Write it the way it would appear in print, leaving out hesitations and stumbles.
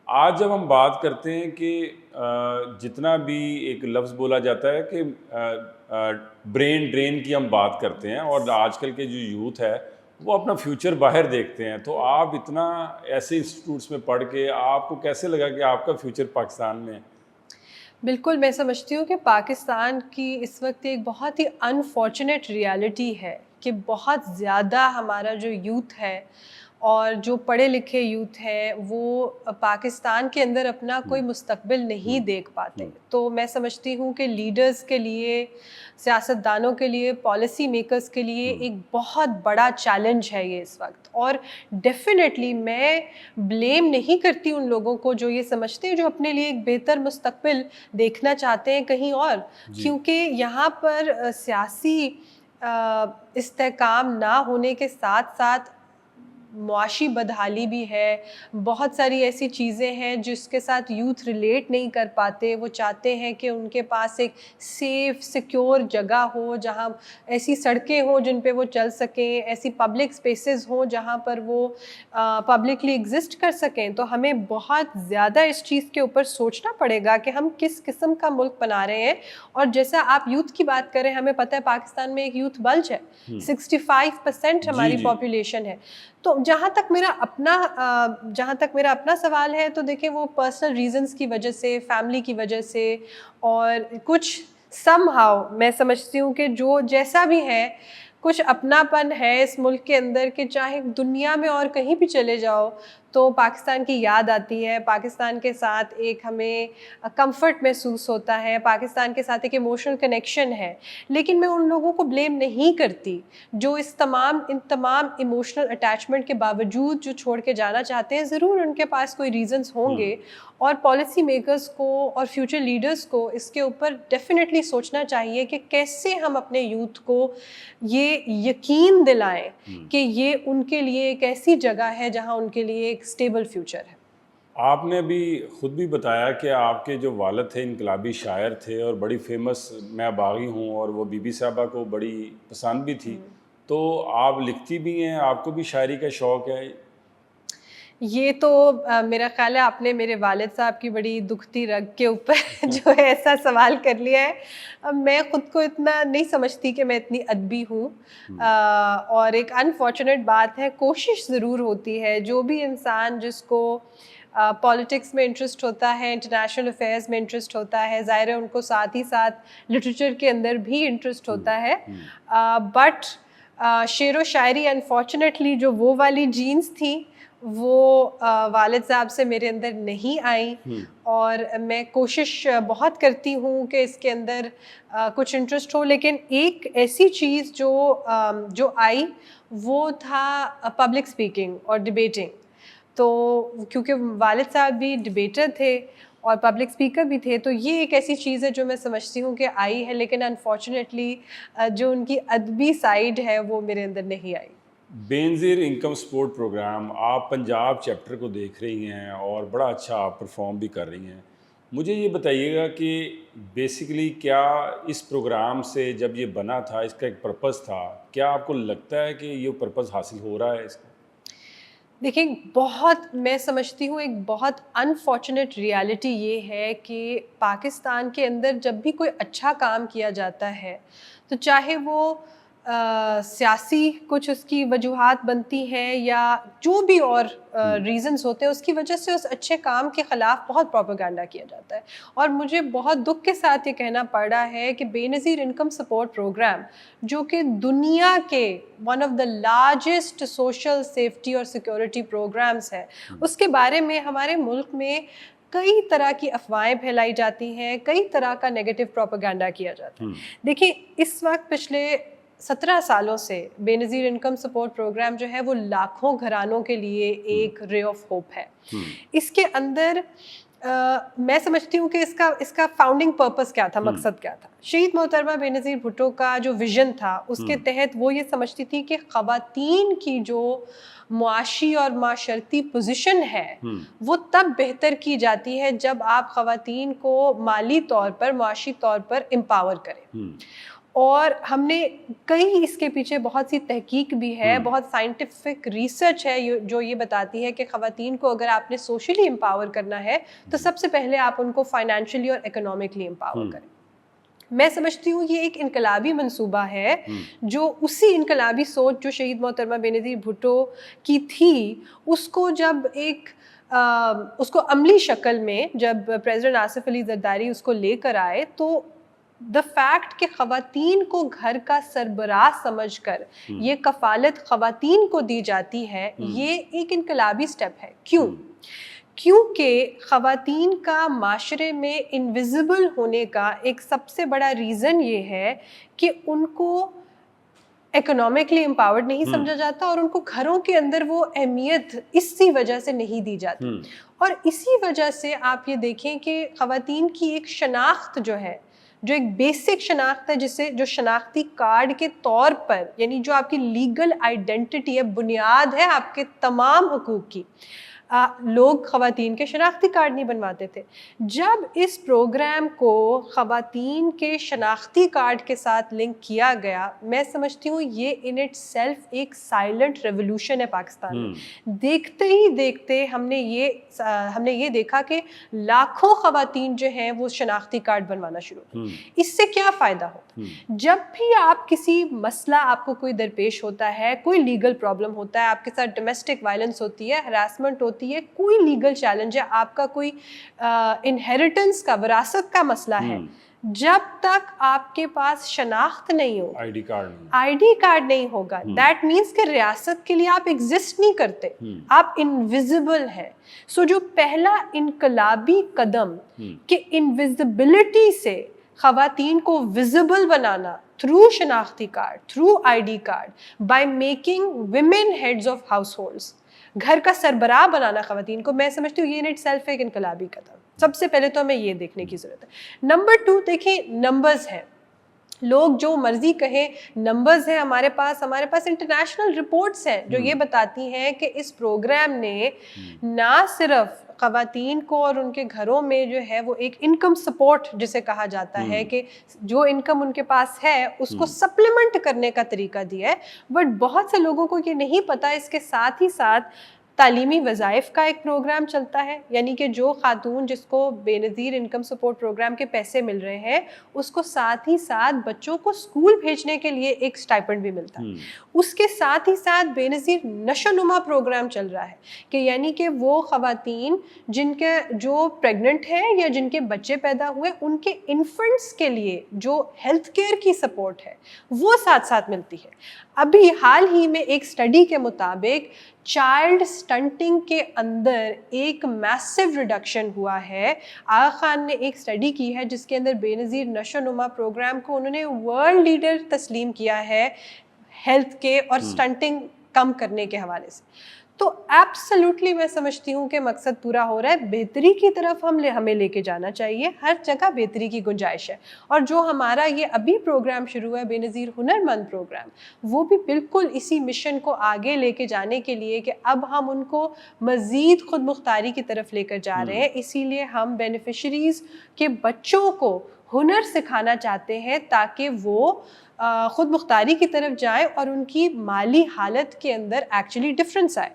آج جب ہم بات کرتے ہیں کہ جتنا بھی ایک لفظ بولا جاتا ہے کہ برین ڈرین کی ہم بات کرتے ہیں، اور آج کل کے جو یوتھ ہے وہ اپنا فیوچر باہر دیکھتے ہیں، تو آپ اتنا ایسے انسٹیٹیوٹس میں پڑھ کے آپ کو کیسے لگا کہ آپ کا فیوچر پاکستان میں ہے؟ بالکل، میں سمجھتی ہوں کہ پاکستان کی اس وقت ایک بہت ہی انفارچونیٹ ریالٹی ہے کہ بہت زیادہ ہمارا جو یوتھ ہے اور جو پڑھے لکھے یوتھ ہیں وہ پاکستان کے اندر اپنا کوئی مستقبل نہیں دیکھ پاتے. تو میں سمجھتی ہوں کہ لیڈرز کے لیے، سیاستدانوں کے لیے، پالیسی میکرز کے لیے ایک بہت بڑا چیلنج ہے یہ اس وقت. اور ڈیفینیٹلی میں بلیم نہیں کرتی ان لوگوں کو جو یہ سمجھتے ہیں، جو اپنے لیے ایک بہتر مستقبل دیکھنا چاہتے ہیں کہیں اور، کیونکہ یہاں پر سیاسی استحکام نہ ہونے کے ساتھ ساتھ معاشی بدحالی بھی ہے. بہت ساری ایسی چیزیں ہیں جس کے ساتھ یوتھ ریلیٹ نہیں کر پاتے. وہ چاہتے ہیں کہ ان کے پاس ایک سیف سیکیور جگہ ہو، جہاں ایسی سڑکیں ہوں جن پہ وہ چل سکیں، ایسی پبلک اسپیسز ہوں جہاں پر وہ پبلکلی ایگزسٹ کر سکیں. تو ہمیں بہت زیادہ اس چیز کے اوپر سوچنا پڑے گا کہ ہم کس قسم کا ملک بنا رہے ہیں. اور جیسا آپ یوتھ کی بات کریں، ہمیں پتہ ہے پاکستان میں ایک یوتھ بلج ہے، 65% ہماری پاپولیشن ہے. تو جہاں تک میرا اپنا سوال ہے تو دیکھیں، وہ پرسنل ریزنز کی وجہ سے، فیملی کی وجہ سے، اور کچھ سم ہاؤ میں سمجھتی ہوں کہ جو جیسا بھی ہے، کچھ اپناپن ہے اس ملک کے اندر کہ چاہے دنیا میں اور کہیں بھی چلے جاؤ تو پاکستان کی یاد آتی ہے. پاکستان کے ساتھ ایک ہمیں کمفرٹ محسوس ہوتا ہے، پاکستان کے ساتھ ایک ایموشنل کنیکشن ہے. لیکن میں ان لوگوں کو بلیم نہیں کرتی جو ان تمام ایموشنل اٹیچمنٹ کے باوجود جو چھوڑ کے جانا چاہتے ہیں. ضرور ان کے پاس کوئی ریزنز ہوں گے، اور پالیسی میکرز کو اور فیوچر لیڈرز کو اس کے اوپر ڈیفینیٹلی سوچنا چاہیے کہ کیسے ہم اپنے یوتھ کو یہ یقین دلائیں کہ یہ ان کے لیے ایک ایسی جگہ ہے جہاں ان کے لیے ایک اسٹیبل فیوچر ہے. آپ نے ابھی خود بھی بتایا کہ آپ کے جو والد تھے انقلابی شاعر تھے اور بڑی فیمس میں باغی ہوں، اور وہ بی بی صاحبہ کو بڑی پسند بھی تھی. تو آپ لکھتی بھی ہیں، آپ کو بھی شاعری کا شوق ہے؟ یہ تو میرا خیال ہے آپ نے میرے والد صاحب کی بڑی دکھتی رگ کے اوپر جو ہے ایسا سوال کر لیا ہے. میں خود کو اتنا نہیں سمجھتی کہ میں اتنی ادبی ہوں. اور ایک انفارچونیٹ بات ہے، کوشش ضرور ہوتی ہے. جو بھی انسان جس کو پالیٹکس میں انٹرسٹ ہوتا ہے، انٹرنیشنل افیئرز میں انٹرسٹ ہوتا ہے، ظاہر ہے ان کو ساتھ ہی ساتھ لٹریچر کے اندر بھی انٹرسٹ ہوتا ہے. بٹ شعر و شاعری انفارچونیٹلی جو وہ والی جینز تھیں وہ والد صاحب سے میرے اندر نہیں آئیں. اور میں کوشش بہت کرتی ہوں کہ اس کے اندر کچھ انٹرسٹ ہو. لیکن ایک ایسی چیز جو آئی وہ تھا پبلک اسپیکنگ اور ڈبیٹنگ. تو کیونکہ والد صاحب بھی ڈبیٹر تھے اور پبلک اسپیکر بھی تھے، تو یہ ایک ایسی چیز ہے جو میں سمجھتی ہوں کہ آئی ہے. لیکن انفارچونیٹلی جو ان کی ادبی سائیڈ ہے وہ میرے اندر نہیں آئی. بے نظیر انکم سپورٹ پروگرام، آپ پنجاب چیپٹر کو دیکھ رہی ہیں اور بڑا اچھا آپ پرفارم بھی کر رہی ہیں. مجھے یہ بتائیے گا کہ بیسیکلی کیا اس پروگرام سے جب یہ بنا تھا، اس کا ایک پرپس تھا، کیا آپ کو لگتا ہے کہ یہ پرپس حاصل ہو رہا ہے اس کا؟ دیکھیں، میں سمجھتی ہوں ایک بہت انفارچونیٹ ریالٹی یہ ہے کہ پاکستان کے اندر جب بھی کوئی اچھا کام کیا جاتا ہے تو چاہے وہ سیاسی کچھ اس کی وجوہات بنتی ہیں یا جو بھی اور ریزنز ہوتے ہیں، اس کی وجہ سے اس اچھے کام کے خلاف بہت پروپیگنڈا کیا جاتا ہے. اور مجھے بہت دکھ کے ساتھ یہ کہنا پڑ رہا ہے کہ بے نظیر انکم سپورٹ پروگرام، جو کہ دنیا کے one of the largest social safety اور سیکورٹی پروگرامز ہے، اس کے بارے میں ہمارے ملک میں کئی طرح کی افواہیں پھیلائی جاتی ہیں، کئی طرح کا نیگیٹو پروپیگنڈا کیا جاتا ہے. دیکھیں، اس وقت پچھلے 17 سالوں سے بے نظیر انکم سپورٹ پروگرام جو ہے وہ لاکھوں گھرانوں کے لیے ایک رے آف ہوپ ہے. اس کے اندر میں سمجھتی ہوں کہ اس کا فاؤنڈنگ پرپس کیا تھا، مقصد کیا تھا. شہید محترمہ بے نظیر بھٹو کا جو ویژن تھا، اس کے تحت وہ یہ سمجھتی تھی کہ خواتین کی جو معاشی اور معاشرتی پوزیشن ہے وہ تب بہتر کی جاتی ہے جب آپ خواتین کو مالی طور پر، معاشی طور پر امپاور کریں. اور ہم نے کئی اس کے پیچھے بہت سی تحقیق بھی ہے, بہت سائنٹیفک ریسرچ ہے جو یہ بتاتی ہے کہ خواتین کو اگر آپ نے سوشلی امپاور کرنا ہے تو سب سے پہلے آپ ان کو فائنینشلی اور اکنامکلی امپاور کریں. میں سمجھتی ہوں یہ ایک انقلابی منصوبہ ہے جو اسی انقلابی سوچ جو شہید محترمہ بے نظیر بھٹو کی تھی اس کو جب اس کو عملی شکل میں جب پریزیڈنٹ آصف علی زرداری اس کو لے کر آئے تو the fact کہ خواتین کو گھر کا سربراہ سمجھ کر یہ کفالت خواتین کو دی جاتی ہے یہ ایک انقلابی سٹیپ ہے. کیونکہ خواتین کا معاشرے میں انویزیبل ہونے کا ایک سب سے بڑا ریزن یہ ہے کہ ان کو اکنامکلی امپاورڈ نہیں سمجھا جاتا اور ان کو گھروں کے اندر وہ اہمیت اسی وجہ سے نہیں دی جاتی. اور اسی وجہ سے آپ یہ دیکھیں کہ خواتین کی ایک شناخت جو ہے, جو ایک بیسک شناخت ہے, جسے جو شناختی کارڈ کے طور پر, یعنی جو آپ کی لیگل آئیڈینٹی ہے, بنیاد ہے آپ کے تمام حقوق کی, لوگ خواتین کے شناختی کارڈ نہیں بنواتے تھے. جب اس پروگرام کو خواتین کے شناختی کارڈ کے ساتھ لنک کیا گیا, میں سمجھتی ہوں یہ ان اٹ سیلف ایک سائلنٹ ریولوشن ہے پاکستان میں. دیکھتے ہی دیکھتے ہم نے یہ دیکھا کہ لاکھوں خواتین جو ہیں وہ شناختی کارڈ بنوانا شروع کی. اس سے کیا فائدہ ہوتا ہے؟ جب بھی آپ کسی مسئلہ آپ کو کوئی درپیش ہوتا ہے, کوئی لیگل پرابلم ہوتا ہے, آپ کے ساتھ ڈومیسٹک وائلنس ہوتی ہے, ہراسمنٹ ہوتی ہے, کوئی لیگل چیلنج ہے, آپ کا کوئی انہیریٹنس کا, وراثت کا مسئلہ ہے, جب تک آپ کے پاس شناخت نہیں ہو, آئی ڈی کارڈ نہیں ہوگا, دیٹ مینس کہ ریاست کے لیے آپ ایگزسٹ نہیں کرتے, آپ انویزیبل ہیں. سو جو پہلا انقلابی قدم کہ انویزیبلٹی سے خواتین کو ویزیبل بنانا تھرو شناختی card, through I D card, by making women heads of house holds, گھر کا سربراہ بنانا خواتین کو, میں سمجھتی ہوں یہ ان اٹ سیلف ایک انقلابی قدم. سب سے پہلے تو ہمیں یہ دیکھنے کی ضرورت ہے. نمبر 2 دیکھیں, نمبرز ہیں. لوگ جو مرضی کہیں, نمبرز ہیں ہمارے پاس انٹرنیشنل رپورٹس ہیں جو یہ بتاتی ہیں کہ اس پروگرام نے نہ صرف خواتین کو اور ان کے گھروں میں جو ہے وہ ایک انکم سپورٹ جسے کہا جاتا ہے کہ جو انکم ان کے پاس ہے اس کو سپلیمنٹ کرنے کا طریقہ دیا ہے, بٹ بہت سے لوگوں کو یہ نہیں پتا. اس کے ساتھ ہی ساتھ تعلیمی وظائف کا ایک پروگرام چلتا ہے, یعنی کہ جو خاتون جس کو بے نظیر انکم سپورٹ پروگرام کے پیسے مل رہے ہیں اس کو ساتھ ہی ساتھ بچوں کو اسکول بھیجنے کے لیے ایک سٹائپنڈ بھی ملتا ہے. اس کے ساتھ ہی ساتھ بے نظیر نشو نما پروگرام چل رہا ہے کہ یعنی کہ وہ خواتین جن کے جو پریگننٹ ہیں یا جن کے بچے پیدا ہوئے ان کے انفنٹس کے لیے جو ہیلتھ کیئر کی سپورٹ ہے وہ ساتھ ساتھ ملتی ہے. ابھی حال ہی میں ایک سٹڈی کے مطابق چائلڈ سٹنٹنگ کے اندر ایک میسو ریڈکشن ہوا ہے. آغا خان نے ایک سٹڈی کی ہے جس کے اندر بے نظیر نشو نما پروگرام کو انہوں نے ورلڈ لیڈر تسلیم کیا ہے ہیلتھ کے اور سٹنٹنگ کم کرنے کے حوالے سے. تو ایبسلیوٹلی میں سمجھتی ہوں کہ مقصد پورا ہو رہا ہے. بہتری کی طرف ہمیں لے کے جانا چاہیے, ہر جگہ بہتری کی گنجائش ہے. اور جو ہمارا یہ ابھی پروگرام شروع ہے بے نظیر ہنر مند پروگرام, وہ بھی بالکل اسی مشن کو آگے لے کے جانے کے لیے کہ اب ہم ان کو مزید خود مختاری کی طرف لے کر جا رہے ہیں. اسی لیے ہم بینیفیشریز کے بچوں کو ہنر سکھانا چاہتے ہیں تاکہ وہ خود مختاری کی طرف جائیں اور ان کی مالی حالت کے اندر ایکچولی ڈفرینس آئے.